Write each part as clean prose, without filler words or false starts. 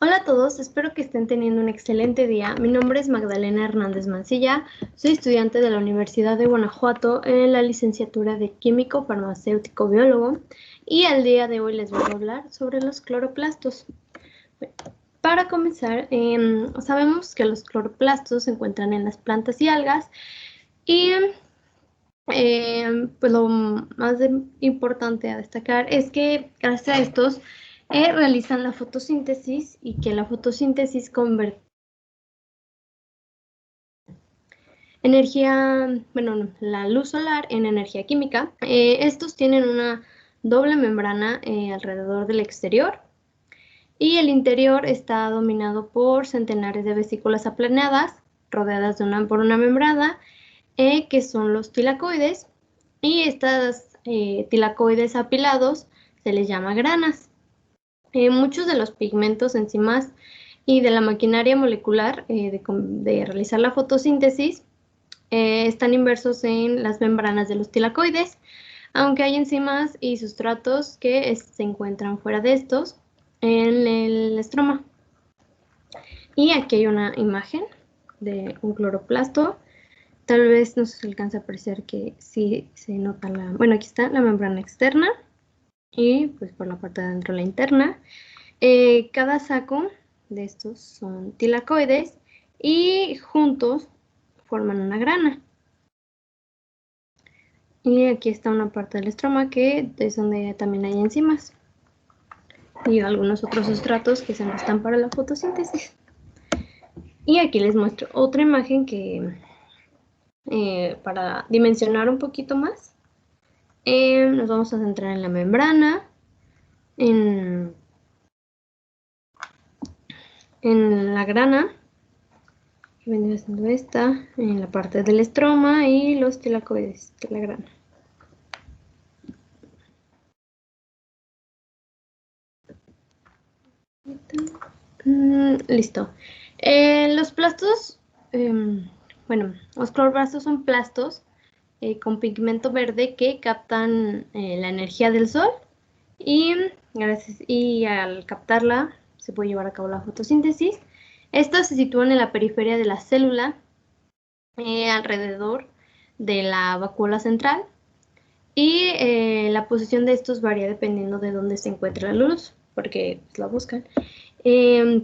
Hola a todos, espero que estén teniendo un excelente día. Mi nombre es Magdalena Hernández Mancilla, soy estudiante de la Universidad de Guanajuato en la licenciatura de Químico Farmacéutico Biólogo y el día de hoy les voy a hablar sobre los cloroplastos. Para comenzar, sabemos que los cloroplastos se encuentran en las plantas y algas y pues lo más importante a destacar es que gracias a estos realizan la fotosíntesis y que la fotosíntesis convierte la luz solar en energía química. Estos tienen una doble membrana alrededor del exterior y el interior está dominado por centenares de vesículas aplanadas rodeadas por una membrana que son los tilacoides, y estas tilacoides apilados se les llama granas. Muchos de los pigmentos, enzimas y de la maquinaria molecular de realizar la fotosíntesis están inmersos en las membranas de los tilacoides, aunque hay enzimas y sustratos que se encuentran fuera de estos en el estroma. Y aquí hay una imagen de un cloroplasto. Tal vez no se alcanza a apreciar que sí se nota bueno, aquí está la membrana externa y pues por la parte de adentro la interna. Cada saco de estos son tilacoides y juntos forman una grana. Y aquí está una parte del estroma que es donde también hay enzimas y algunos otros sustratos que se necesitan para la fotosíntesis. Y aquí les muestro otra imagen que para dimensionar un poquito más, nos vamos a centrar en la membrana, en la grana, que vendría siendo esta, en la parte del estroma y los tilacoides de la grana. Listo. Los plastos, los cloroplastos son plastos con pigmento verde que captan la energía del sol y al captarla se puede llevar a cabo la fotosíntesis. Estos se sitúan en la periferia de la célula, alrededor de la vacuola central, y la posición de estos varía dependiendo de dónde se encuentra la luz, porque pues, la buscan.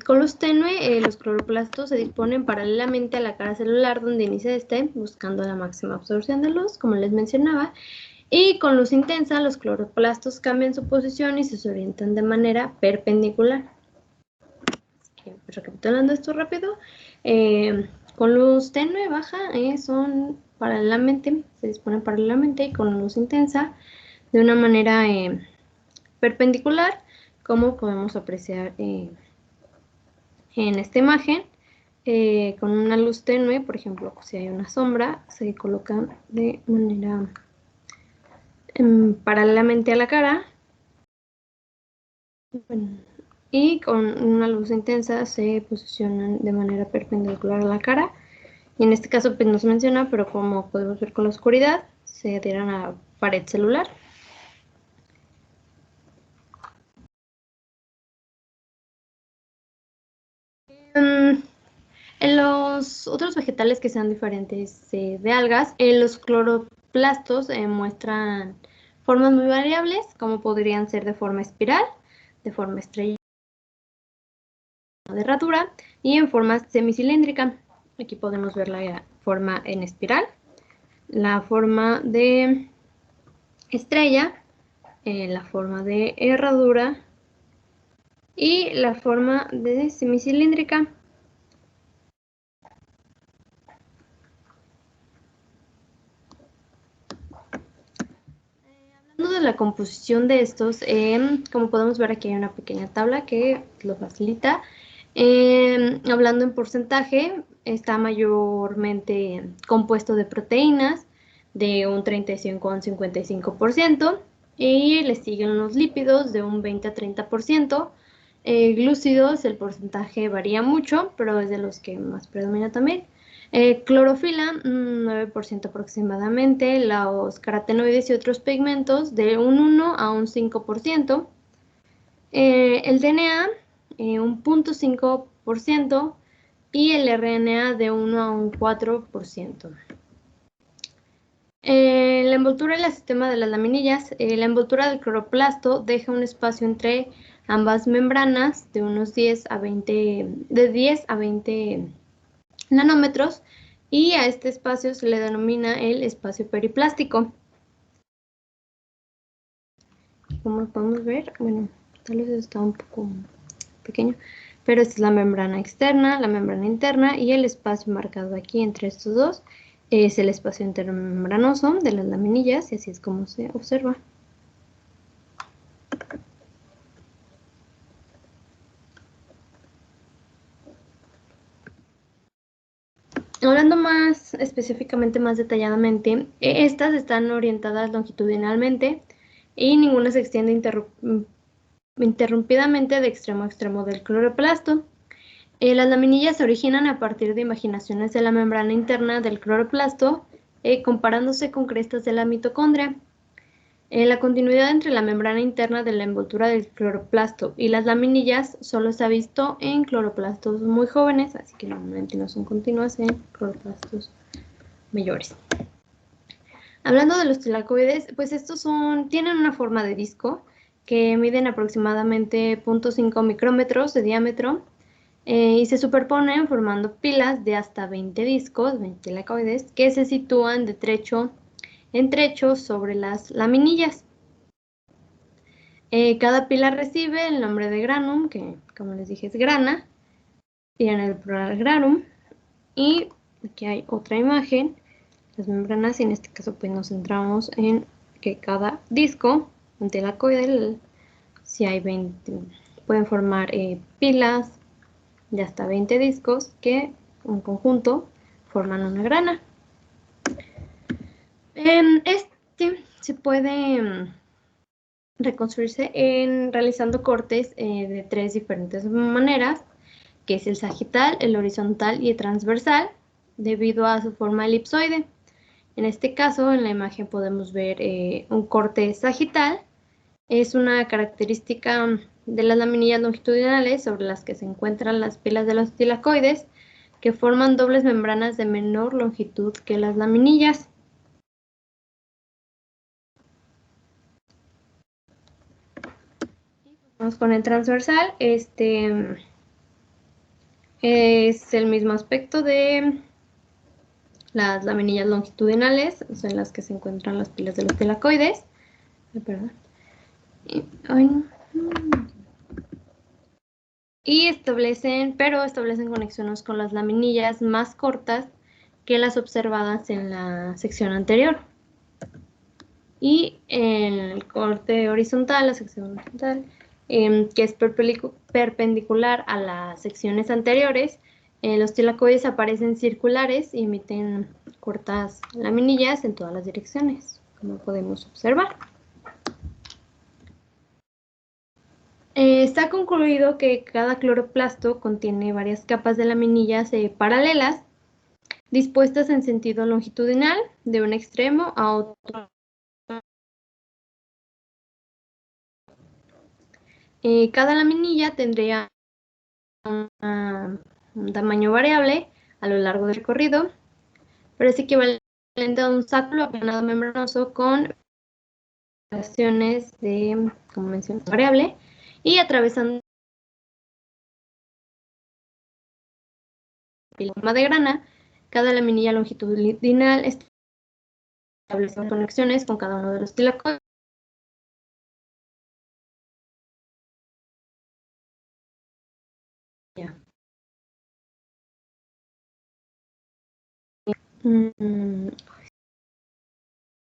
Con luz tenue, los cloroplastos se disponen paralelamente a la cara celular donde inicia buscando la máxima absorción de luz, como les mencionaba. Y con luz intensa, los cloroplastos cambian su posición y se orientan de manera perpendicular. Recapitulando esto rápido, con luz tenue baja se disponen paralelamente, y con luz intensa de una manera perpendicular, como podemos apreciar en esta imagen. Con una luz tenue, por ejemplo, si hay una sombra, se colocan de manera paralelamente a la cara. Y con una luz intensa se posicionan de manera perpendicular a la cara. Y en este caso pues no se menciona, pero como podemos ver con la oscuridad, se adhieren a la pared celular. En los otros vegetales que sean diferentes de algas, los cloroplastos muestran formas muy variables, como podrían ser de forma espiral, de forma estrella, de herradura y en forma semicilíndrica. Aquí podemos ver la forma en espiral, la forma de estrella, la forma de herradura y la forma de semicilíndrica. Hablando de la composición de estos, como podemos ver aquí hay una pequeña tabla que lo facilita. Hablando en porcentaje, está mayormente compuesto de proteínas de un 35,55%, y le siguen los lípidos de un 20 a 30%. Glúcidos, el porcentaje varía mucho, pero es de los que más predomina también. Clorofila, 9% aproximadamente. Los carotenoides y otros pigmentos de un 1 a un 5%. El DNA un 0.5% y el RNA de 1 a un 4%. La envoltura y el sistema de las laminillas. La envoltura del cloroplasto deja un espacio entre ambas membranas de unos 10 a 20 nanómetros y a este espacio se le denomina el espacio periplástico. Como lo podemos ver, bueno, tal vez está un poco pequeño, pero esta es la membrana externa, la membrana interna y el espacio marcado aquí entre estos dos es el espacio intermembranoso de las laminillas y así es como se observa. Hablando más específicamente, más detalladamente, estas están orientadas longitudinalmente y ninguna se extiende interrumpidamente de extremo a extremo del cloroplasto. Las laminillas se originan a partir de imaginaciones de la membrana interna del cloroplasto, comparándose con crestas de la mitocondria. La continuidad entre la membrana interna de la envoltura del cloroplasto y las laminillas solo se ha visto en cloroplastos muy jóvenes, así que normalmente no son continuas en cloroplastos mayores. Hablando de los tilacoides, pues estos tienen una forma de disco que miden aproximadamente 0.5 micrómetros de diámetro y se superponen formando pilas de hasta 20 discos, 20 tilacoides, que se sitúan de trecho en trecho sobre las laminillas. Cada pila recibe el nombre de granum, que como les dije es grana, y en el plural granum. Y aquí hay otra imagen, las membranas, y en este caso pues nos centramos en que cada disco, un tilacoide, si hay 20, pueden formar pilas de hasta 20 discos que en conjunto forman una grana. Este se puede reconstruirse realizando cortes de 3 diferentes maneras, que es el sagital, el horizontal y el transversal, debido a su forma elipsoide. En este caso, en la imagen podemos ver un corte sagital. Es una característica de las laminillas longitudinales sobre las que se encuentran las pilas de los tilacoides, que forman dobles membranas de menor longitud que las laminillas. Vamos con el transversal. Este es el mismo aspecto de las laminillas longitudinales, en las que se encuentran las pilas de los tilacoides. Y establecen conexiones con las laminillas más cortas que las observadas en la sección anterior. Y en el corte horizontal, la sección horizontal, que es perpendicular a las secciones anteriores, los tilacoides aparecen circulares y emiten cortas laminillas en todas las direcciones, como podemos observar. Está concluido que cada cloroplasto contiene varias capas de laminillas paralelas, dispuestas en sentido longitudinal de un extremo a otro. Cada laminilla tendría un tamaño variable a lo largo del recorrido, pero es equivalente a un saco aplanado membranoso con variaciones de, como mencioné, variable, y atravesando la forma de grana. Cada laminilla longitudinal establece conexiones con cada uno de los tilacoides.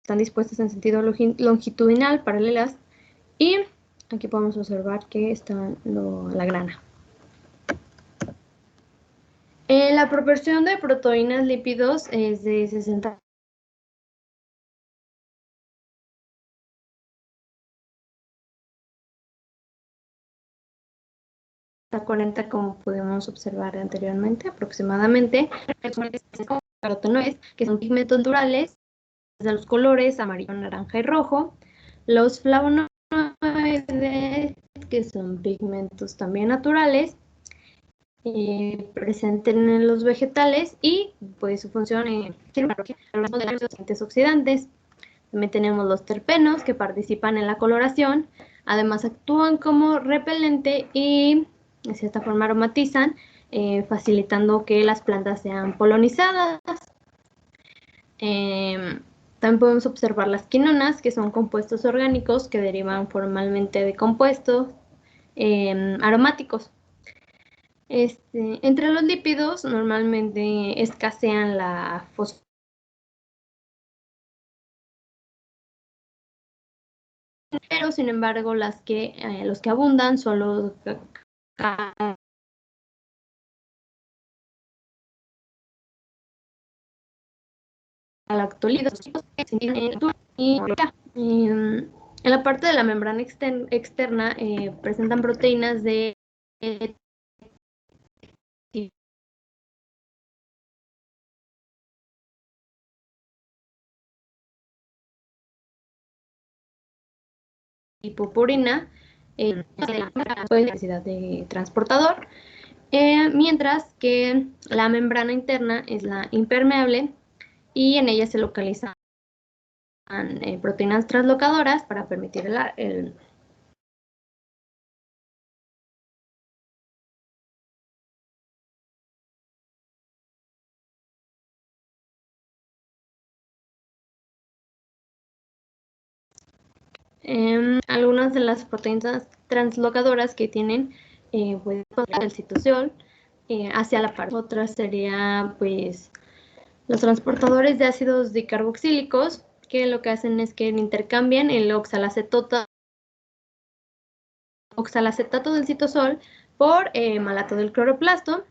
Están dispuestas en sentido longitudinal, paralelas, y aquí podemos observar que está la grana. La proporción de proteínas lípidos es de 60 a 40, como pudimos observar anteriormente, aproximadamente. Carotenoides, que son pigmentos naturales de los colores amarillo, naranja y rojo. Los flavonoides que son pigmentos también naturales, presentes en los vegetales y pues su función es los agentes oxidantes. También tenemos los terpenos que participan en la coloración, además actúan como repelente y de cierta forma aromatizan, facilitando que las plantas sean polinizadas. También podemos observar las quinonas, que son compuestos orgánicos que derivan formalmente de compuestos aromáticos. Entre los lípidos normalmente escasean la fosfato, pero sin embargo los que abundan son los galactolidos en la parte de la membrana externa presentan proteínas de tipo purina, necesidad de transportador, mientras que la membrana interna es la impermeable y en ella se localizan proteínas translocadoras para permitir el algunas de las proteínas translocadoras que tienen pues, el citosol hacia la parte. Otra sería pues los transportadores de ácidos dicarboxílicos, que lo que hacen es que intercambian el oxalacetato del citosol por malato del cloroplasto.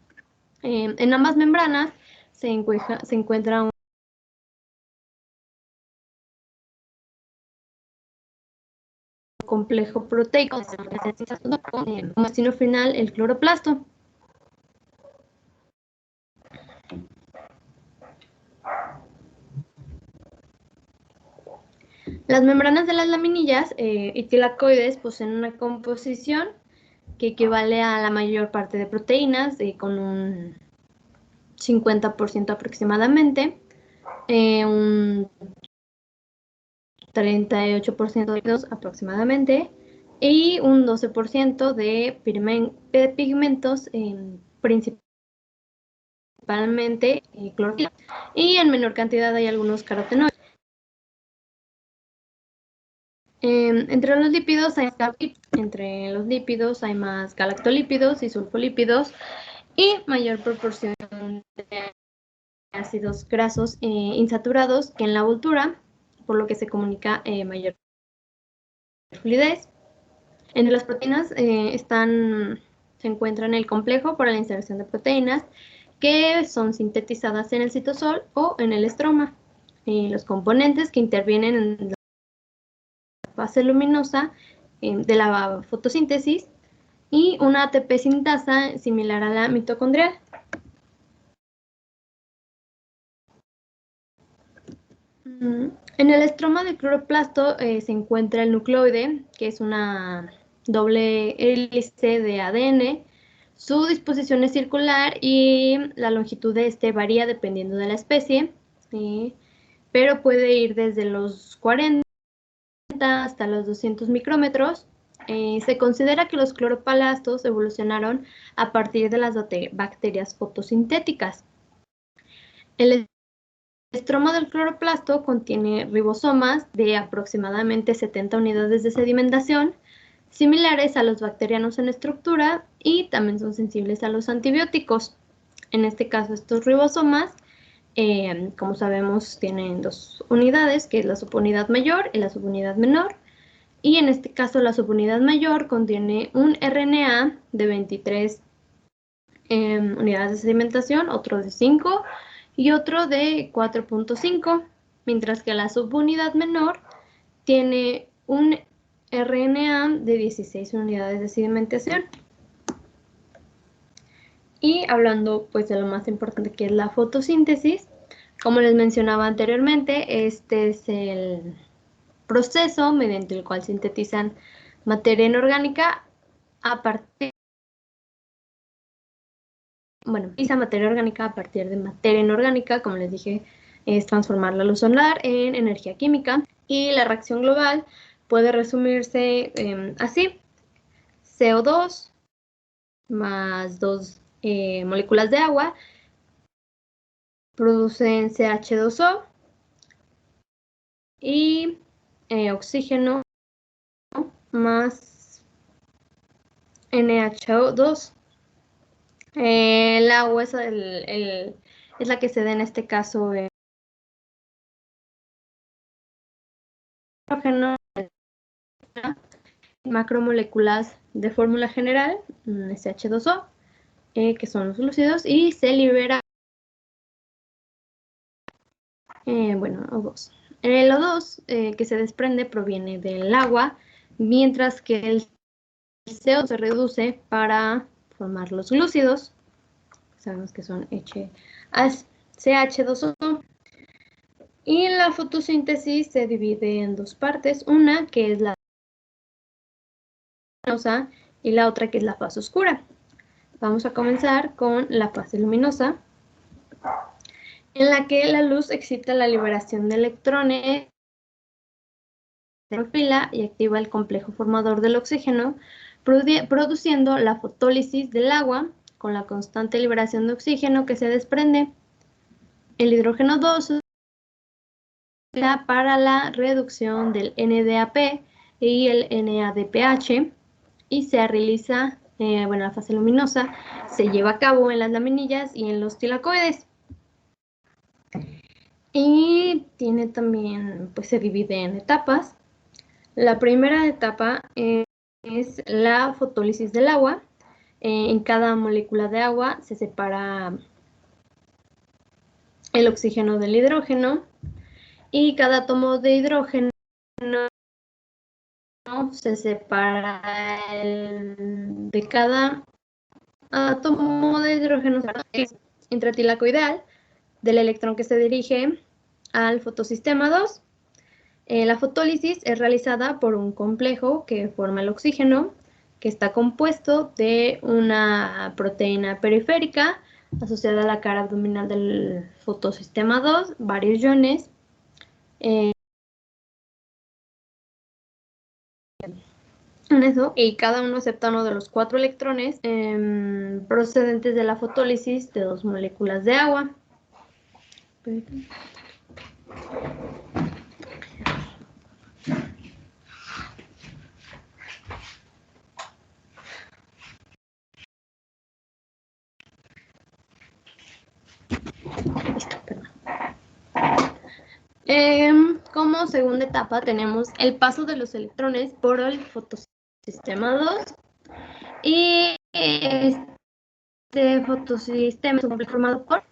En ambas membranas se encuentra un complejo proteico como destino final el cloroplasto. Las membranas de las laminillas y tilacoides poseen una composición que equivale a la mayor parte de proteínas, con un 50% aproximadamente, un 38% de lípidos aproximadamente y un 12% de pigmentos, principalmente clorofila, y en menor cantidad hay algunos carotenoides. Entre los lípidos hay más galactolípidos y sulfolípidos y mayor proporción de ácidos grasos insaturados que en la voltura, por lo que se comunica mayor fluidez. Entre las proteínas se encuentran el complejo para la inserción de proteínas que son sintetizadas en el citosol o en el estroma. Los componentes que intervienen en la fase luminosa de la fotosíntesis y una ATP sintasa similar a la mitocondrial. En el estroma del cloroplasto se encuentra el nucleoide, que es una doble hélice de ADN. Su disposición es circular y la longitud de este varía dependiendo de la especie, pero puede ir desde los 40 hasta los 200 micrómetros. Se considera que los cloroplastos evolucionaron a partir de las bacterias fotosintéticas. El estroma del cloroplasto contiene ribosomas de aproximadamente 70 unidades de sedimentación, similares a los bacterianos en estructura y también son sensibles a los antibióticos. En este caso, estos ribosomas, como sabemos, tienen dos unidades, que es la subunidad mayor y la subunidad menor. Y en este caso, la subunidad mayor contiene un RNA de 23 unidades de sedimentación, otro de 5 y otro de 4.5, mientras que la subunidad menor tiene un RNA de 16 unidades de sedimentación. Y hablando pues de lo más importante, que es la fotosíntesis, como les mencionaba anteriormente, este es el proceso mediante el cual sintetizan materia inorgánica a partir, bueno, utiliza materia orgánica a partir de materia inorgánica, como les dije, es transformar la luz solar en energía química, y la reacción global puede resumirse así: CO2 más 2 moléculas de agua producen CH2O y oxígeno más NH2. El agua es, es la que se da en este caso hidrógeno, macromoléculas de fórmula general, SH2O, que son los lúcidos, y se libera, bueno, O2. El O2 que se desprende proviene del agua, mientras que el CO se reduce para formar los glúcidos. Sabemos que son CH2O. Y la fotosíntesis se divide en dos partes, una que es la luminosa y la otra que es la fase oscura. Vamos a comenzar con la fase luminosa, en la que la luz excita la liberación de electrones de clorofila y activa el complejo formador del oxígeno, produciendo la fotólisis del agua con la constante liberación de oxígeno que se desprende. El hidrógeno 2 para la reducción del NDAP y el NADPH, y se realiza, bueno, la fase luminosa se lleva a cabo en las laminillas y en los tilacoides. Y tiene también, pues se divide en etapas. La primera etapa es la fotólisis del agua. En cada molécula de agua se separa el oxígeno del hidrógeno, y cada átomo de hidrógeno se separa de cada átomo de hidrógeno intratilacoidal del electrón que se dirige al fotosistema 2. La fotólisis es realizada por un complejo que forma el oxígeno, que está compuesto de una proteína periférica asociada a la cara abdominal del fotosistema 2, varios iones, y cada uno acepta uno de los 4 electrones procedentes de la fotólisis de 2 moléculas de agua. Como segunda etapa tenemos el paso de los electrones por el fotosistema 2, y este fotosistema es un complejo formado por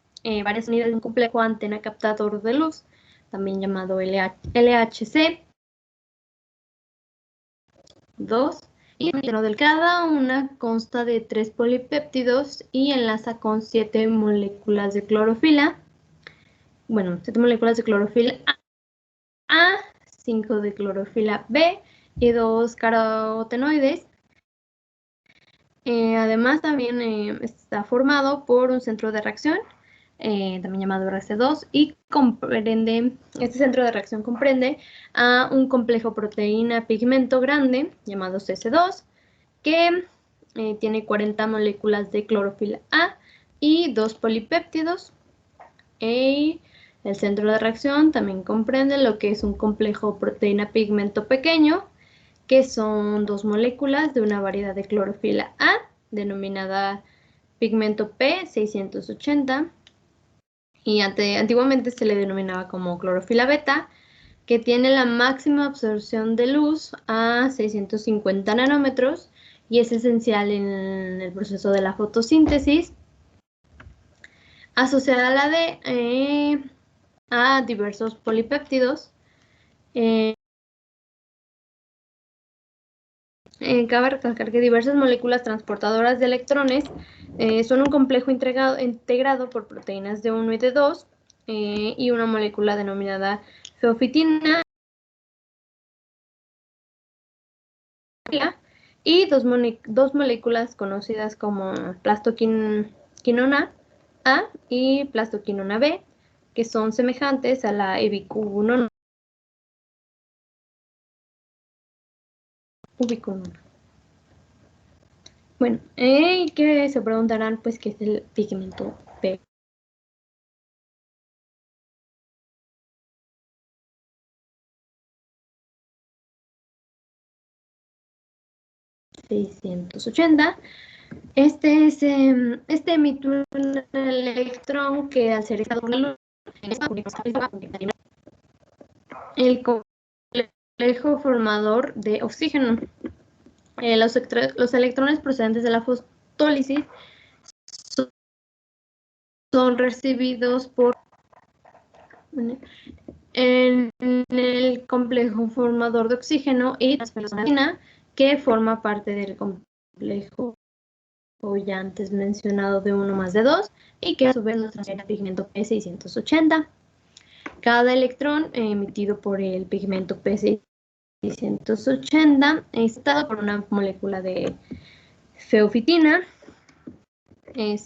varias unidades de un complejo antena captador de luz, también llamado LHC 2, y dentro de cada una consta de 3 polipéptidos y enlaza con 7 moléculas de clorofila. Bueno, 7 moléculas de clorofila A, 5 de clorofila B y 2 carotenoides. Además, también está formado por un centro de reacción, también llamado RC2, y este centro de reacción comprende a un complejo proteína-pigmento grande, llamado CC2, que tiene 40 moléculas de clorofila A y 2 polipéptidos. El centro de reacción también comprende lo que es un complejo proteína-pigmento pequeño, que son 2 moléculas de una variedad de clorofila A, denominada pigmento P680, y antiguamente se le denominaba como clorofila beta, que tiene la máxima absorción de luz a 650 nanómetros y es esencial en el proceso de la fotosíntesis, asociada a la de a diversos polipéptidos. Cabe recalcar que diversas moléculas transportadoras de electrones son un complejo integrado por proteínas de 1 y de 2 y una molécula denominada feofitina, y dos moléculas conocidas como plastoquinona A y plastoquinona B, que son semejantes a la ubiquinona. Bueno, que se preguntarán, pues, ¿qué es el pigmento P? P680. Este emite un electrón que al ser excitado por la luz, el complejo formador de oxígeno. Los electrones procedentes de la fotólisis son recibidos en el complejo formador de oxígeno y transferencia, que forma parte del complejo ya antes mencionado de 1 más de 2 y que a su vez nos transfiere el pigmento P680. Cada electrón emitido por el pigmento P680 está por una molécula de feofitina, que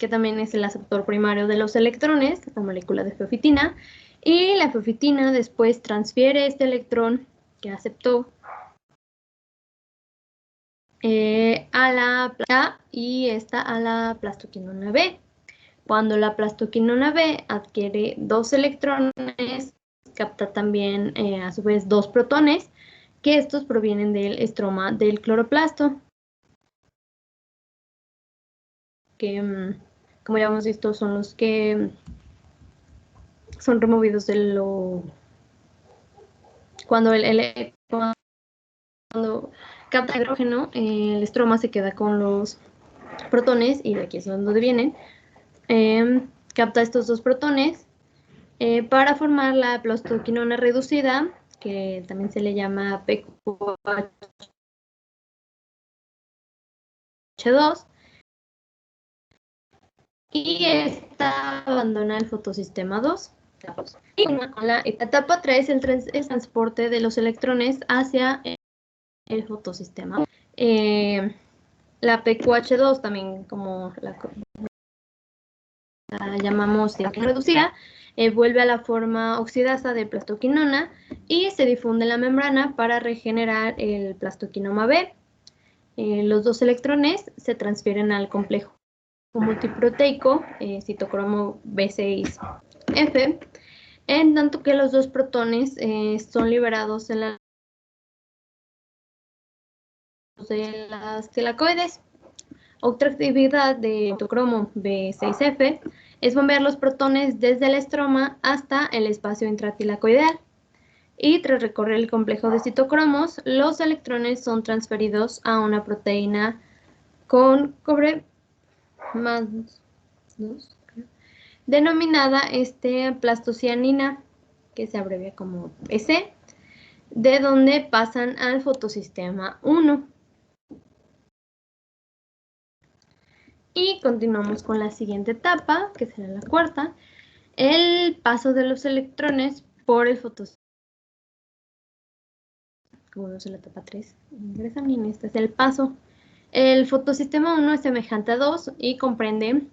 también es el aceptor primario de los electrones, la molécula de feofitina, y la feofitina después transfiere este electrón que aceptó a la A y esta a la plastoquinona B. Cuando la plastoquinona B adquiere 2 electrones, capta también a su vez 2 protones, que estos provienen del estroma del cloroplasto, que como ya hemos visto son los que son removidos de lo... Cuando cuando capta hidrógeno, el estroma se queda con los protones, y de aquí es donde vienen. Capta estos 2 protones para formar la plastoquinona reducida, que también se le llama PQH2, y esta abandona el fotosistema 2. Y con la etapa 3, el transporte de los electrones hacia el fotosistema. La PQH2, también como la llamamos reducida, vuelve a la forma oxidasa de plastoquinona y se difunde en la membrana para regenerar el plastoquinoma B. Los 2 electrones se transfieren al complejo multiproteico citocromo B6F, en tanto que los 2 protones son liberados en de las tilacoides. Otra actividad de citocromo B6F es bombear los protones desde el estroma hasta el espacio intratilacoidal. Y tras recorrer el complejo de citocromos, los electrones son transferidos a una proteína con cobre más 2, denominada plastocianina, que se abrevia como PC, de donde pasan al fotosistema 1. Y continuamos con la siguiente etapa, que será la cuarta, el paso de los electrones por el fotosistema. Como vemos en la etapa 3, ingresan bien, este es el paso. El fotosistema 1 es semejante a 2 y comprende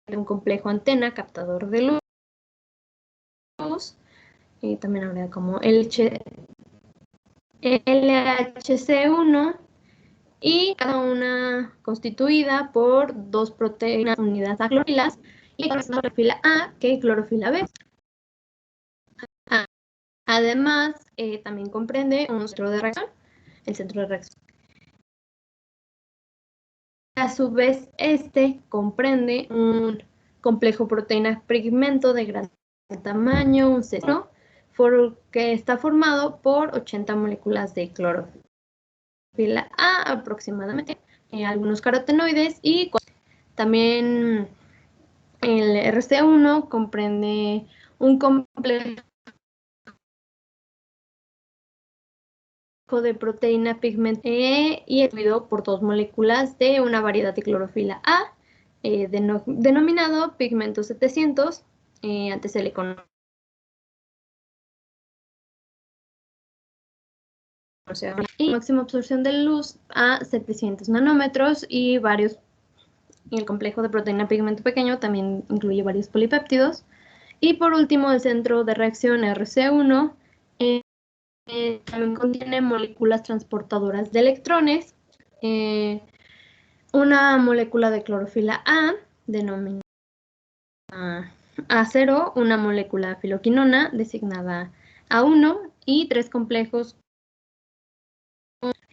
un complejo antena captador de luz, también habrá como LHC1, y cada una constituida por 2 proteínas unidas a clorofilas, y clorofila A que clorofila B. Además, también comprende un centro de reacción, el centro de reacción. A su vez, comprende un complejo proteína pigmento de gran tamaño, un centro, que está formado por 80 moléculas de clorofila A aproximadamente, algunos carotenoides, y también el RC1 comprende un complejo de proteína pigmento y incluido por 2 moléculas de una variedad de clorofila A, denominado pigmento 700, antes se le conoce y máxima absorción de luz a 700 nanómetros y el complejo de proteína pigmento pequeño también incluye varios polipéptidos. Y por último, el centro de reacción RC1 también contiene moléculas transportadoras de electrones, una molécula de clorofila A, denominada A0, una molécula de filoquinona, designada A1, y 3 complejos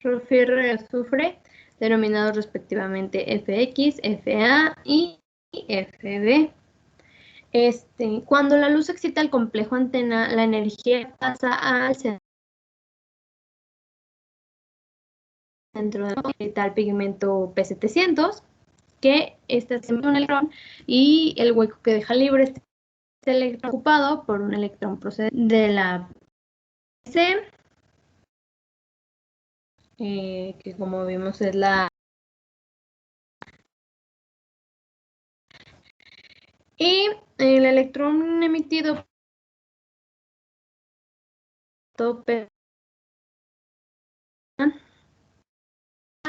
clorofierro y azufre, denominados respectivamente FX, FA y FB. Cuando la luz excita el complejo antena, la energía pasa al centro del pigmento P700, que hace un electrón, y el hueco que deja libre este electrón ocupado por un electrón procedente de la C, que como vimos es la... Y el electrón emitido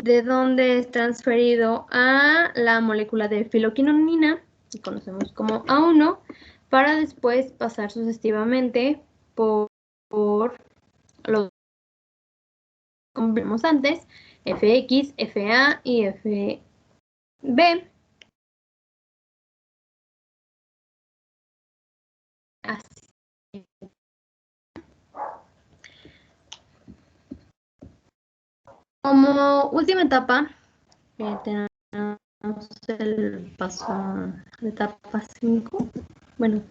de donde es transferido a la molécula de filoquinonina, que conocemos como A1, para después pasar sucesivamente por los, como vimos antes, FX, FA y FB. Así. Como última etapa, tenemos el paso de etapa 5. Bueno,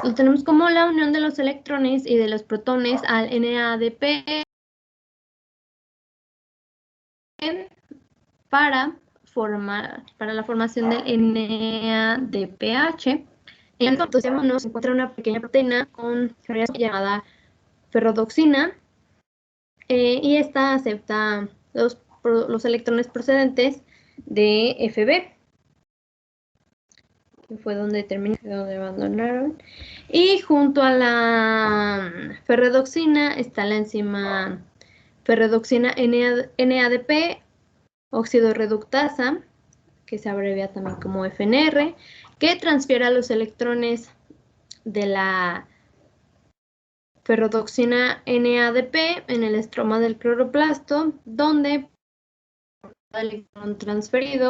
lo tenemos como la unión de los electrones y de los protones al NADP para la formación del NADPH. En el citosímono se encuentra una pequeña proteína con llamada ferrodoxina, y esta acepta los electrones procedentes de FB, que fue donde abandonaron. Y junto a la ferredoxina está la enzima ferredoxina NADP óxido reductasa, que se abrevia también como FNR, que transfiere los electrones de la ferrodoxina NADP en el estroma del cloroplasto, donde el electrón transferido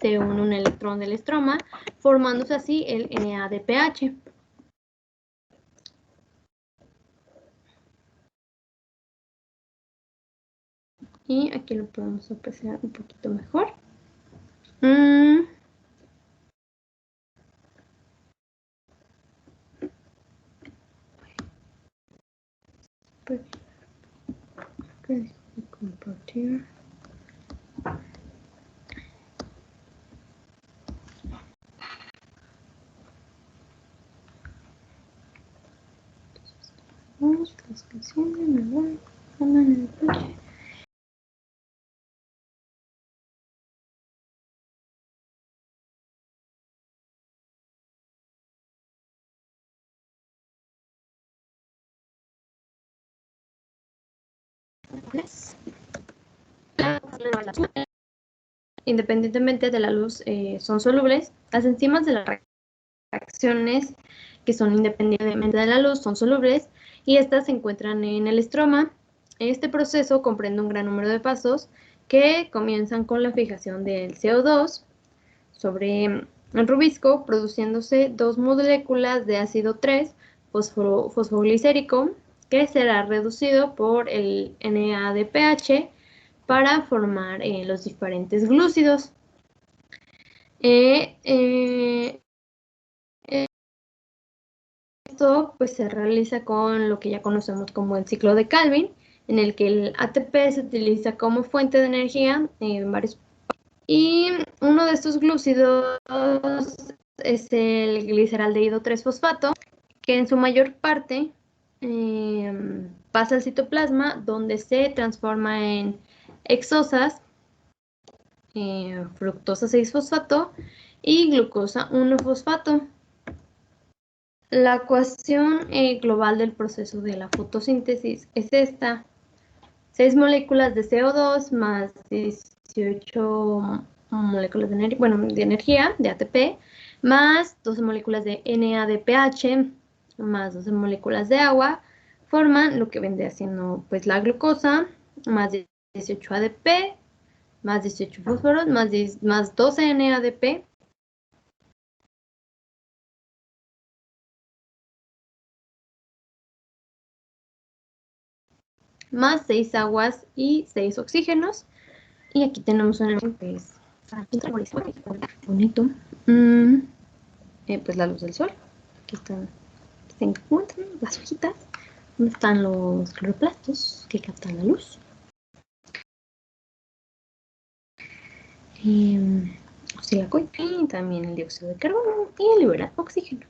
se une un electrón del estroma, formándose así el NADPH. Y aquí lo podemos apreciar un poquito mejor. Compartir. Independientemente de la luz, son solubles. Las enzimas de las reacciones que son independientemente de la luz son solubles, y estas se encuentran en el estroma. Este proceso comprende un gran número de pasos que comienzan con la fijación del CO2 sobre el rubisco, produciéndose 2 moléculas de ácido 3 fosfoglicérico, que será reducido por el NADPH para formar los diferentes glúcidos. Esto pues se realiza con lo que ya conocemos como el ciclo de Calvin, en el que el ATP se utiliza como fuente de energía en varios. Y uno de estos glúcidos es el gliceraldehído 3-fosfato, que en su mayor parte pasa al citoplasma, donde se transforma en exosas fructosa 6-fosfato y glucosa 1-fosfato. La ecuación global del proceso de la fotosíntesis es esta: 6 moléculas de CO2 más 18 moléculas de energía, de ATP, más 12 moléculas de NADPH, más 12 moléculas de agua, forman lo que vendría siendo pues la glucosa, más 18 ADP, más 18 fósforos, más 12 NADP, más 6 aguas y 6 oxígenos. Y aquí tenemos un elemento que es bonito. Pues la luz del sol. Aquí se encuentran las hojitas, donde están los cloroplastos que captan la luz. Oscilacoide, y también el dióxido de carbono, y libera oxígeno.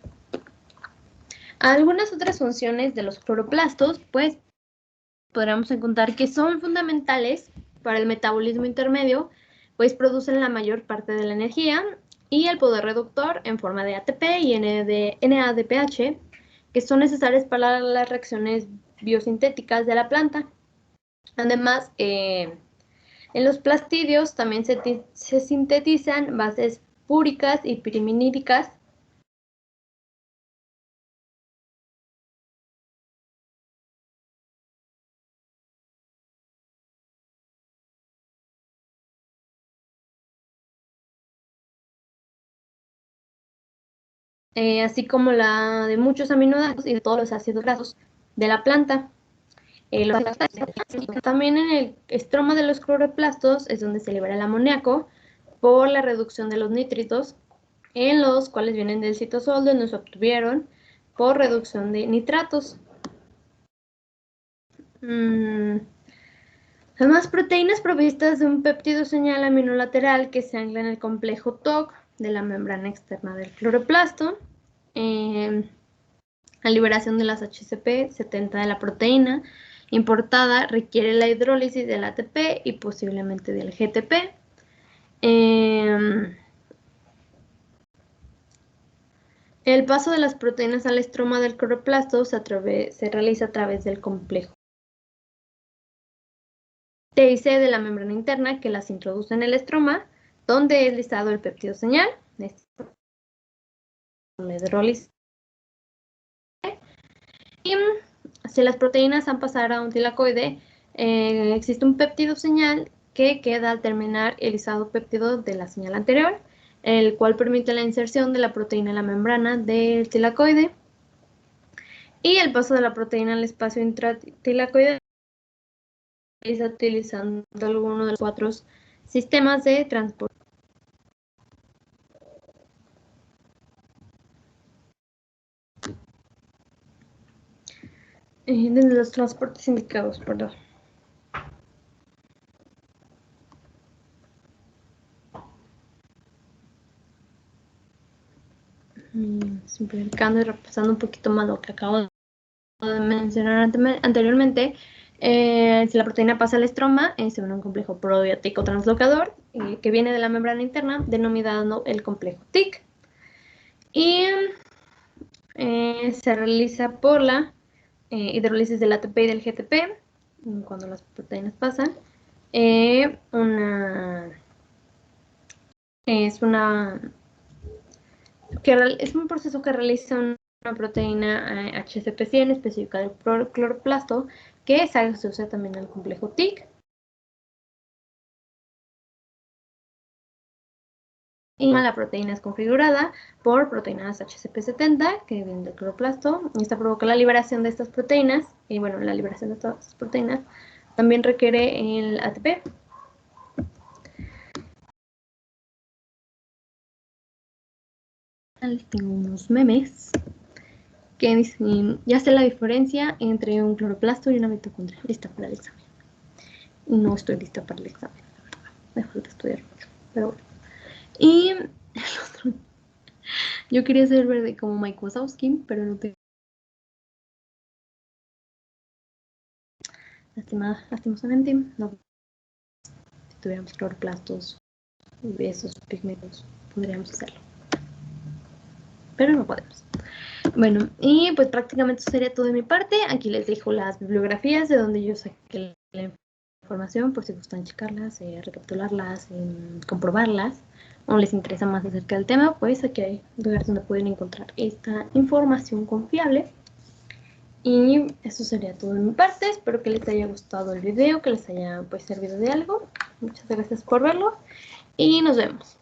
Algunas otras funciones de los cloroplastos, pues podríamos encontrar que son fundamentales para el metabolismo intermedio, pues producen la mayor parte de la energía, y el poder reductor en forma de ATP y NADPH, que son necesarias para las reacciones biosintéticas de la planta. Además, en los plastidios también se sintetizan bases púricas y piriminídicas, así como la de muchos aminoácidos y de todos los ácidos grasos de la planta. También en el estroma de los cloroplastos es donde se libera el amoníaco por la reducción de los nitritos, en los cuales vienen del citosol, donde se obtuvieron por reducción de nitratos. Además, proteínas provistas de un péptido señal aminolateral que se ancla en el complejo TOC de la membrana externa del cloroplasto. La liberación de las HCP70 de la proteína importada requiere la hidrólisis del ATP y posiblemente del GTP. El paso de las proteínas al estroma del cloroplasto se realiza a través del complejo T y C de la membrana interna, que las introduce en el estroma, donde es listado el péptido señal. La hidrólisis. Y si las proteínas han pasado a un tilacoide, existe un péptido señal que queda al terminar el lisado péptido de la señal anterior, el cual permite la inserción de la proteína en la membrana del tilacoide. Y el paso de la proteína al espacio intratilacoide se realiza utilizando alguno de los 4 sistemas de transporte. De los transportes indicados, perdón. Simplificando y repasando un poquito más lo que acabo de mencionar anteriormente, si la proteína pasa al estroma, se une un complejo probiótico translocador que viene de la membrana interna, denominado el complejo TIC. Y se realiza por la hidrólisis del ATP y del GTP, cuando las proteínas pasan. Es un proceso que realiza una proteína HCP100 específica del cloroplasto, que se asocia también al complejo TIC. Y la proteína es configurada por proteínas HCP70, que vienen del cloroplasto. Esta provoca la liberación de estas proteínas, y bueno, la liberación de estas proteínas también requiere el ATP. Tengo unos memes que dicen: ya sé la diferencia entre un cloroplasto y una mitocondria. Lista para el examen. No estoy lista para el examen, la verdad. Me falta estudiar mucho, pero bueno. Y el otro, yo quería ser verde como Mike Wazowski, pero no tengo. Lastimosamente, no. Si tuviéramos cloroplastos esos pigmentos podríamos hacerlo, pero no podemos. Bueno, y pues prácticamente eso sería todo de mi parte. Aquí les dejo las bibliografías de donde yo saqué la información, por si gustan checarlas, recapitularlas, comprobarlas, o les interesa más acerca del tema, pues aquí hay lugares donde pueden encontrar esta información confiable. Y eso sería todo de mi parte. Espero que les haya gustado el video, que les haya pues servido de algo. Muchas gracias por verlo y nos vemos.